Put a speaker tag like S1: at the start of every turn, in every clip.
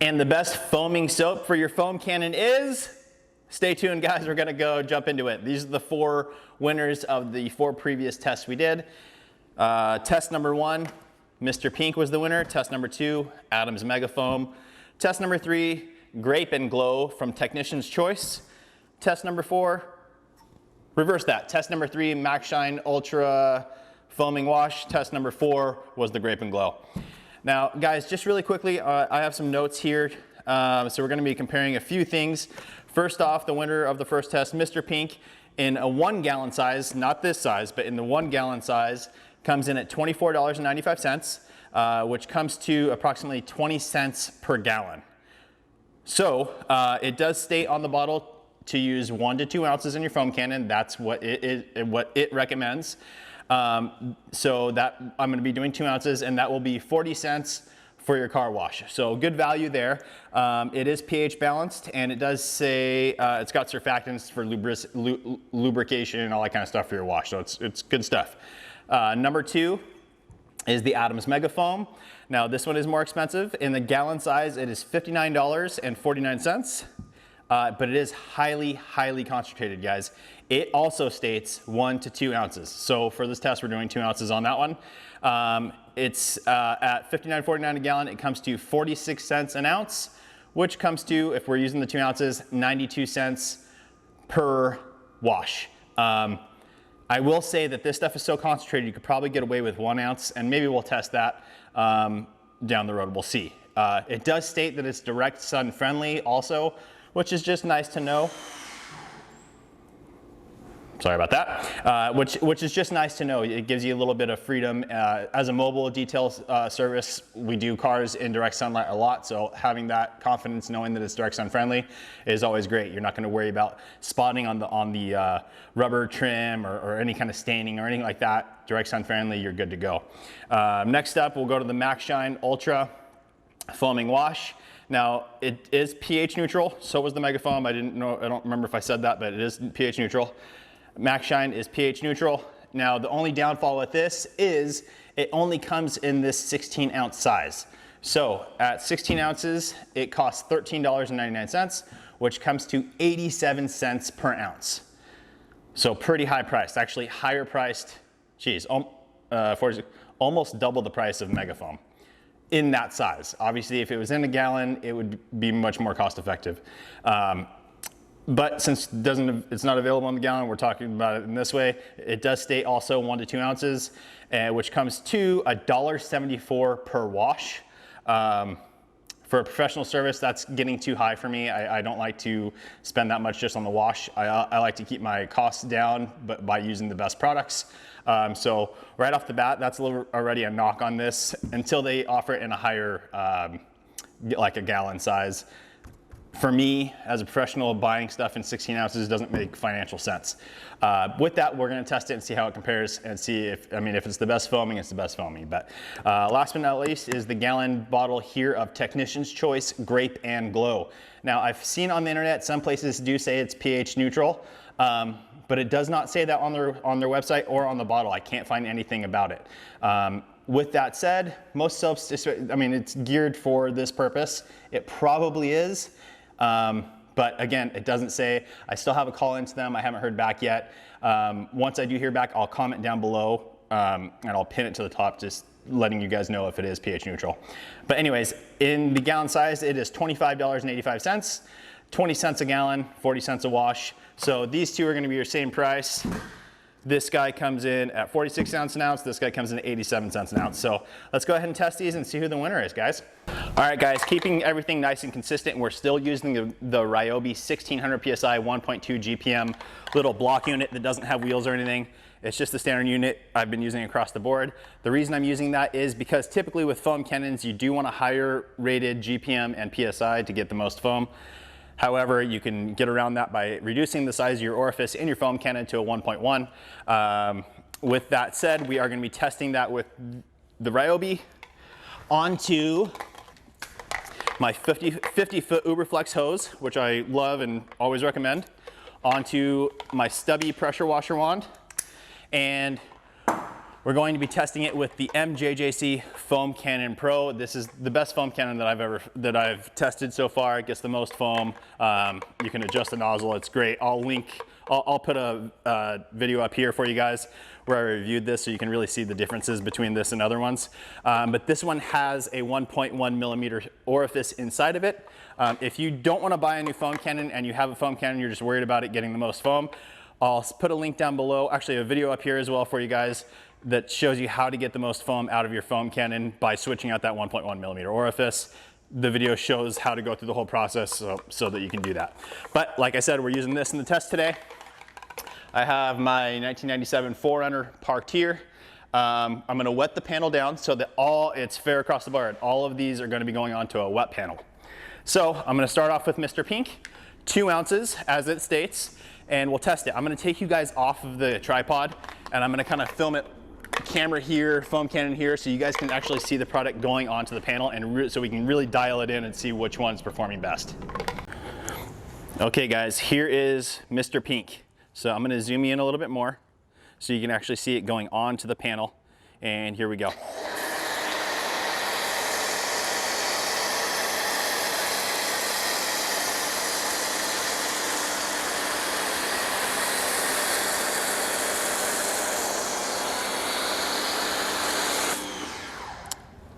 S1: And the best foaming soap for your foam cannon is, stay tuned guys, we're gonna go jump into it. These are the 4 winners of the 4 previous tests we did. Test number 1, Mr. Pink was the winner. Test number 2, Adam's Mega Foam. Test number 3, Grape and Glow from Technician's Choice. Test number 4, reverse that. Test number 3, Maxshine Ultra Foaming Wash. Test number 4 was the Grape and Glow. Now, guys, just really quickly, I have some notes here. So we're gonna be comparing a few things. First off, the winner of the first test, Mr. Pink, in a 1 gallon size, not this size, but in the 1 gallon size, comes in at $24.95, which comes to approximately 20 cents per gallon. So it does state on the bottle to use 1 to 2 ounces in your foam cannon. That's what it recommends. So that I'm gonna be doing 2 ounces, and that will be 40 cents for your car wash. So good value there. It is pH balanced, and it does say it's got surfactants for lubrication and all that kind of stuff for your wash. So it's good stuff. Number 2 is the Adam's Mega Foam. Now this one is more expensive. In the gallon size, it is $59.49. But it is highly, highly concentrated, guys. It also states 1 to 2 ounces. So for this test, we're doing 2 ounces on that one. It's at $59.49 a gallon. It comes to 46 cents an ounce, which comes to, if we're using the 2 ounces, 92 cents per wash. I will say that this stuff is so concentrated, you could probably get away with 1 ounce, and maybe we'll test that down the road. We'll see. It does state that it's direct sun friendly also, which is just nice to know. Sorry about that. Which is just nice to know. It gives you a little bit of freedom. As a mobile detail service, we do cars in direct sunlight a lot, so having that confidence knowing that it's direct sun friendly is always great. You're not going to worry about spotting on the rubber trim or any kind of staining or anything like that. Direct sun friendly, you're good to go. Next up, we'll go to the Maxshine Ultra Foaming Wash. Now, it is pH neutral, so was the Mega Foam. I don't remember if I said that, but it is pH neutral. Maxshine is pH neutral. Now, the only downfall with this is it only comes in this 16 ounce size. So at 16 ounces, it costs $13.99, which comes to 87 cents per ounce. So pretty high priced, actually higher priced, geez, almost double the price of Mega Foam in that size. Obviously, if it was in a gallon, it would be much more cost effective. But since it's not available in the gallon, we're talking about it in this way. It does state also 1 to 2 ounces, which comes to $1.74 per wash. For a professional service, that's getting too high for me. I don't like to spend that much just on the wash. I like to keep my costs down, but by using the best products. So right off the bat, that's already a knock on this until they offer it in a higher, like a gallon size. For me, as a professional, buying stuff in 16 ounces doesn't make financial sense. With that, we're gonna test it and see how it compares and see if it's the best foaming, it's the best foaming. But last but not least is the gallon bottle here of Technician's Choice Grape and Glow. Now, I've seen on the internet, some places do say it's pH neutral, but it does not say that on their website or on the bottle. I can't find anything about it. With that said, most soaps, it's geared for this purpose. It probably is. But again, it doesn't say. I still have a call into them. I haven't heard back yet. Once I do hear back, I'll comment down below and I'll pin it to the top, just letting you guys know if it is pH neutral. But anyways, in the gallon size, it is $25.85, 20 cents a gallon, 40 cents a wash. So these two are going to be your same price. This guy comes in at 46 cents an ounce. This guy comes in at 87 cents an ounce. So let's go ahead and test these and see who the winner is, guys. All right, guys, keeping everything nice and consistent, we're still using the Ryobi 1600 PSI 1.2 GPM little block unit that doesn't have wheels or anything. It's just the standard unit I've been using across the board. The reason I'm using that is because typically with foam cannons, you do want a higher rated GPM and PSI to get the most foam. However, you can get around that by reducing the size of your orifice in your foam cannon to a 1.1. With that said, we are going to be testing that with the Ryobi onto my 50-foot Uberflex hose, which I love and always recommend, onto my stubby pressure washer wand, and We're going to be testing it with the MJJC Foam Cannon Pro. This is the best foam cannon that I've tested so far. It gets the most foam. You can adjust the nozzle. It's great. I'll put a video up here for you guys where I reviewed this so you can really see the differences between this and other ones. But this one has a 1.1 millimeter orifice inside of it. If you don't want to buy a new foam cannon and you have a foam cannon, you're just worried about it getting the most foam, I'll put a link down below, actually a video up here as well for you guys that shows you how to get the most foam out of your foam cannon by switching out that 1.1 millimeter orifice. The video shows how to go through the whole process so that you can do that. But like I said, we're using this in the test today. I have my 1997 4Runner parked here. I'm gonna wet the panel down so that it's fair across the board. All of these are gonna be going onto a wet panel. So I'm gonna start off with Mr. Pink, 2 ounces as it states, and we'll test it. I'm gonna take you guys off of the tripod and I'm gonna kind of film it, camera here, foam cannon here, so you guys can actually see the product going onto the panel and so we can really dial it in and see which one's performing best. Okay guys, here is Mr. Pink. So I'm gonna zoom in a little bit more so you can actually see it going onto the panel, and here we go.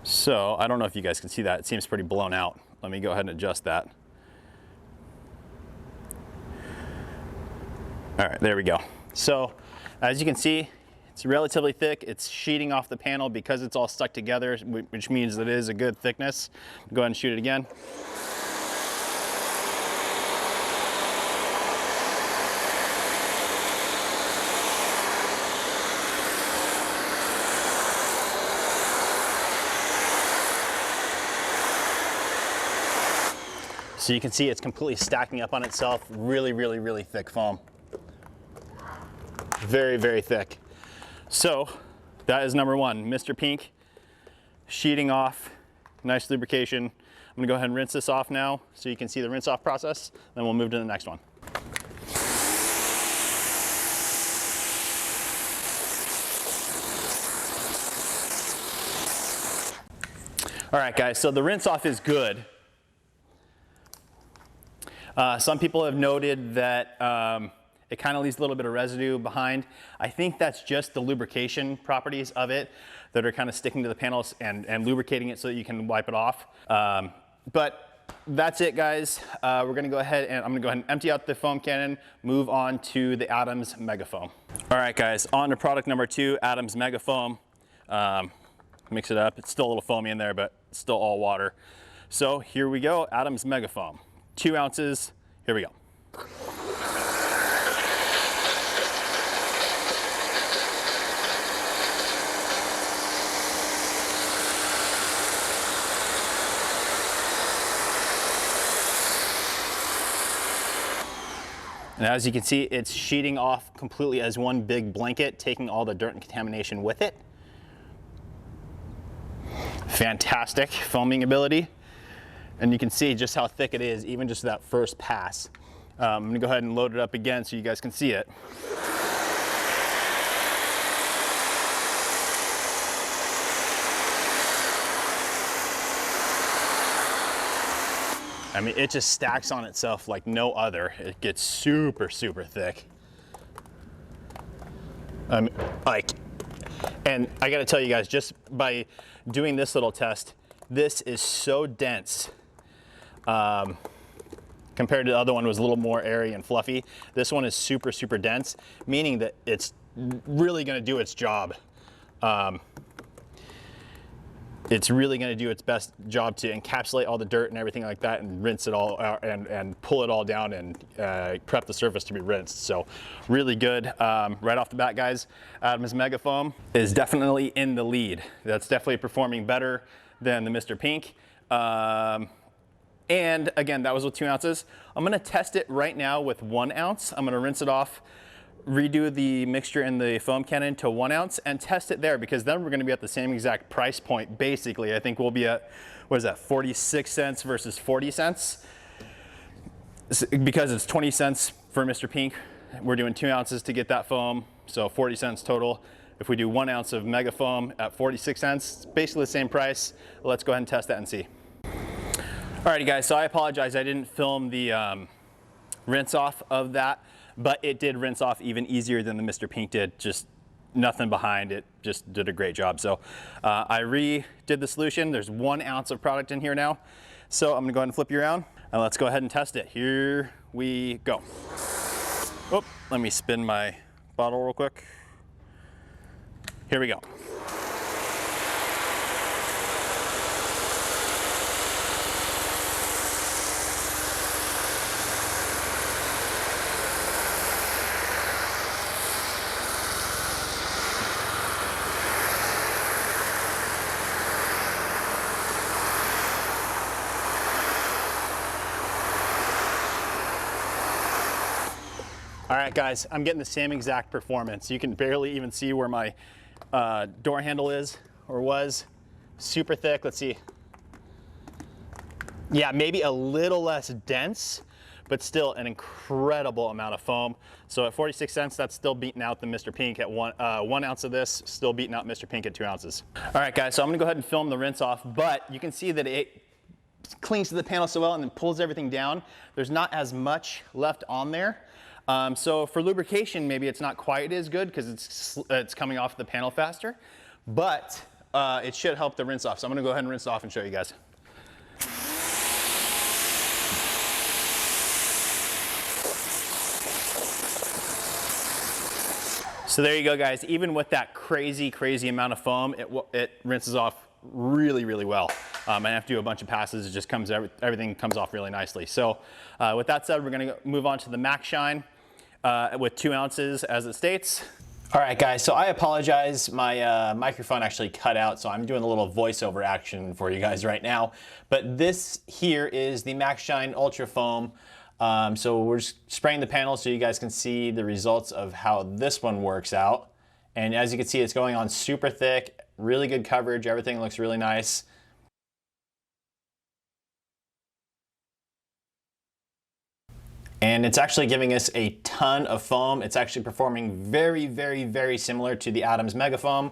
S1: So I don't know if you guys can see that. It seems pretty blown out. Let me go ahead and adjust that. All right, there we go. So as you can see, it's relatively thick. It's sheeting off the panel because it's all stuck together, which means that it is a good thickness. Go ahead and shoot it again. So you can see it's completely stacking up on itself. Really, really, really thick foam. Very, very thick. So that is number 1, Mr. Pink, sheeting off, nice lubrication. I'm gonna go ahead and rinse this off now so you can see the rinse off process, then we'll move to the next one. All right guys, so the rinse off is good. Some people have noted that it kind of leaves a little bit of residue behind. I think that's just the lubrication properties of it that are kind of sticking to the panels and lubricating it so that you can wipe it off. But that's it guys. We're gonna go ahead and I'm gonna go ahead and empty out the foam cannon, move on to the Adams Mega Foam. All right guys, on to product number 2, Adams Mega Foam. Mix it up. It's still a little foamy in there, but it's still all water. So here we go, Adams Mega Foam. 2 ounces, here we go. And as you can see, it's sheeting off completely as one big blanket, taking all the dirt and contamination with it. Fantastic foaming ability. And you can see just how thick it is, even just that first pass. I'm gonna go ahead and load it up again so you guys can see it. I mean, it just stacks on itself like no other. It gets super, super thick. And I gotta tell you guys, just by doing this little test, this is so dense. Compared to the other one was a little more airy and fluffy. This one is super, super dense, meaning that it's really gonna do its job. It's really gonna do its best job to encapsulate all the dirt and everything like that and rinse it all out and pull it all down and prep the surface to be rinsed. So really good. Right off the bat, guys, Adams Mega Foam is definitely in the lead. That's definitely performing better than the Mr. Pink. And again, that was with 2 ounces. I'm gonna test it right now with 1 ounce. I'm gonna rinse it off, redo the mixture in the foam cannon to 1 ounce and test it there, because then we're gonna be at the same exact price point, basically. I think we'll be at, what is that, 46 cents versus 40 cents. Because it's 20 cents for Mr. Pink, we're doing 2 ounces to get that foam, so 40 cents total. if we do 1 ounce of Mega Foam at 46 cents, it's basically the same price. Let's go ahead and test that and see. Alrighty guys, so I apologize, I didn't film the rinse off of that, but it did rinse off even easier than the Mr. Pink did. Just nothing behind it, just did a great job. So I redid the solution. There's 1 ounce of product in here now. So I'm gonna go ahead and flip you around and let's go ahead and test it. Here we go. Oh, let me spin my bottle real quick. Here we go. All right, guys, I'm getting the same exact performance. You can barely even see where my door handle is or was. Super thick, let's see. Yeah, maybe a little less dense, but still an incredible amount of foam. So at 46 cents, that's still beating out the Mr. Pink at 1 ounce of this, still beating out Mr. Pink at 2 ounces. All right, guys, so I'm gonna go ahead and film the rinse off, but you can see that it clings to the panel so well and then pulls everything down. There's not as much left on there. So for lubrication, maybe it's not quite as good because it's coming off the panel faster, but it should help the rinse off. So I'm gonna go ahead and rinse off and show you guys. So there you go, guys. Even with that crazy amount of foam, it rinses off really, really well. I have to do a bunch of passes. It just everything comes off really nicely. So with that said, we're gonna move on to the Maxshine with 2 ounces as it states. All right, guys, so I apologize. My microphone actually cut out, so I'm doing a little voiceover action for you guys right now. But this here is the Maxshine Ultra Foam. So we're just spraying the panel so you guys can see the results of how this one works out. And as you can see, it's going on super thick, really good coverage. Everything looks really nice. And it's actually giving us a ton of foam. It's actually performing very similar to the Adams Mega Foam.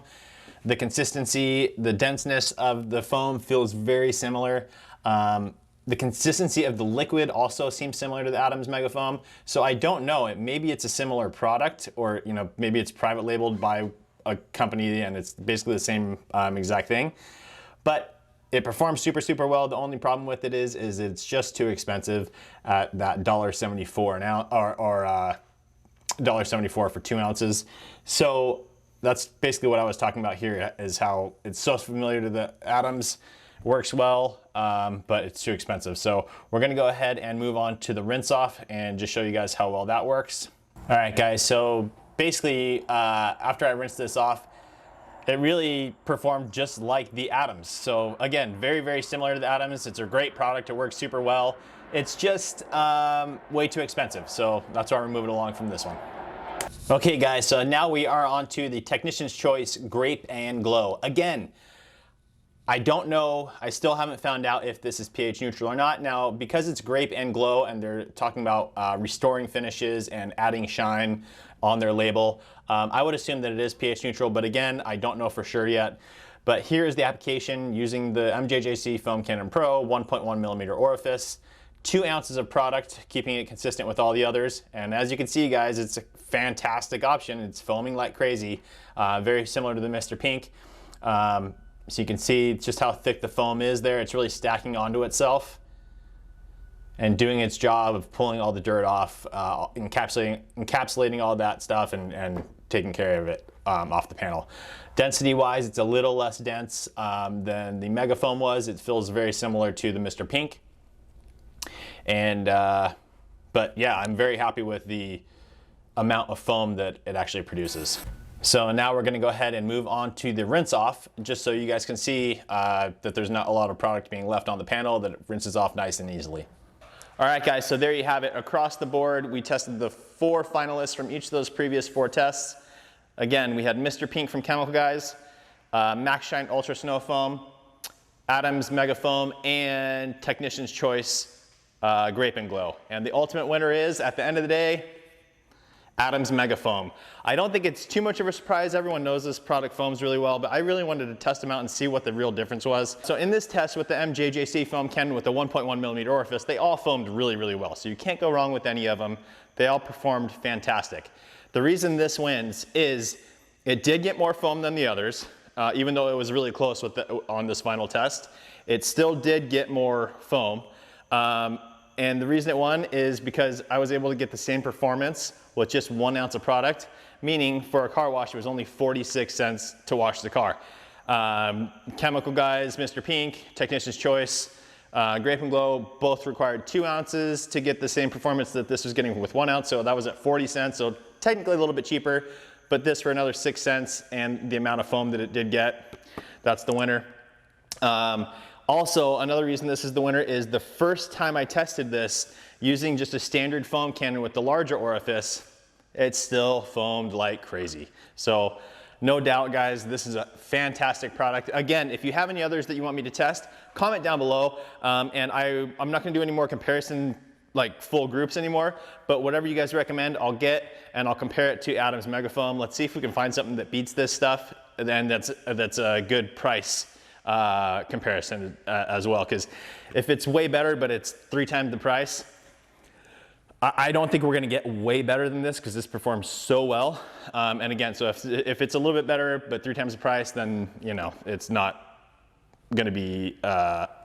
S1: The consistency, the denseness of the foam feels very similar. The consistency of the liquid also seems similar to the Adams Mega Foam. So I don't know, maybe it's a similar product, or maybe it's private labeled by a company and it's basically the same exact thing. But it performs super well. The only problem with it is it's just too expensive at that $1.74 an ounce, or $1.74 for 2 ounces. So that's basically what I was talking about here, is how it's so familiar to the Adams, works well, but it's too expensive. So we're gonna go ahead and move on to the rinse off and just show you guys how well that works. All right, guys, so basically after I rinsed this off, it really performed just like the Adams. So again, very similar to the Adams. It's a great product, it works super well. It's just way too expensive. So that's why we're moving along from this one. Okay guys, so now we are on to the Technician's Choice Grape and Glow. Again, I don't know, I still haven't found out if this is pH neutral or not. Now, because it's Grape and Glow and they're talking about restoring finishes and adding shine on their label, I would assume that it is pH neutral, but again, I don't know for sure yet. But here is the application using the MJJC Foam Cannon Pro 1.1 millimeter orifice, 2 ounces of product, keeping it consistent with all the others. And as you can see, guys, it's a fantastic option. It's foaming like crazy, very similar to the Mr. Pink. So you can see just how thick the foam is there. It's really stacking onto itself and doing its job of pulling all the dirt off, encapsulating all that stuff and taking care of it off the panel. Density wise, it's a little less dense than the Mega Foam was. It feels very similar to the Mr. Pink. And, but yeah, I'm very happy with the amount of foam that it actually produces. So now we're gonna go ahead and move on to the rinse off, just so you guys can see that there's not a lot of product being left on the panel, that it rinses off nice and easily. All right guys, so there you have it. Across the board, we tested the 4 finalists from each of those previous 4 tests. Again, we had Mr. Pink from Chemical Guys, Maxshine Ultra Snow Foam, Adams Mega Foam, and Technician's Choice Grape and Glow. And the ultimate winner is, at the end of the day, Adam's Mega Foam. I don't think it's too much of a surprise. Everyone knows this product foams really well, but I really wanted to test them out and see what the real difference was. So in this test with the MJJC foam can with the 1.1 millimeter orifice, they all foamed really, really well. So you can't go wrong with any of them. They all performed fantastic. The reason this wins is it did get more foam than the others, even though it was really close with on this final test. It still did get more foam. And the reason it won is because I was able to get the same performance with just 1 ounce of product, meaning for a car wash, it was only 46 cents to wash the car. Chemical guys, Mr. Pink, Technician's Choice, Grape and Glow both required 2 ounces to get the same performance that this was getting with 1 ounce, so that was at 40 cents, so technically a little bit cheaper, but this for another 6 cents and the amount of foam that it did get, that's the winner. Also, another reason this is the winner is the first time I tested this using just a standard foam cannon with the larger orifice, it still foamed like crazy. So no doubt, guys, this is a fantastic product. Again, if you have any others that you want me to test, comment down below. And I'm not gonna do any more comparison like full groups anymore, but whatever you guys recommend, I'll get and I'll compare it to Adam's Mega Foam. Let's see if we can find something that beats this stuff and that's a good price comparison as well, because if it's way better but it's 3 times the price, I don't think we're gonna get way better than this because this performs so well. And again, so if it's a little bit better but 3 times the price, then you know it's not gonna be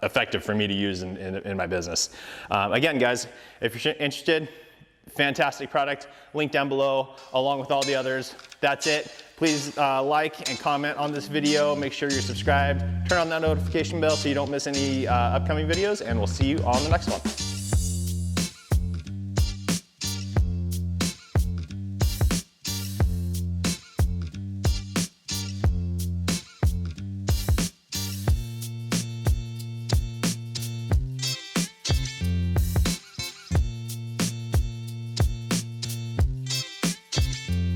S1: effective for me to use in my business. Again, guys, if you're interested, fantastic product, link down below along with all the others. That's it. Please like and comment on this video. Make sure you're subscribed. Turn on that notification bell so you don't miss any upcoming videos, and we'll see you on the next one.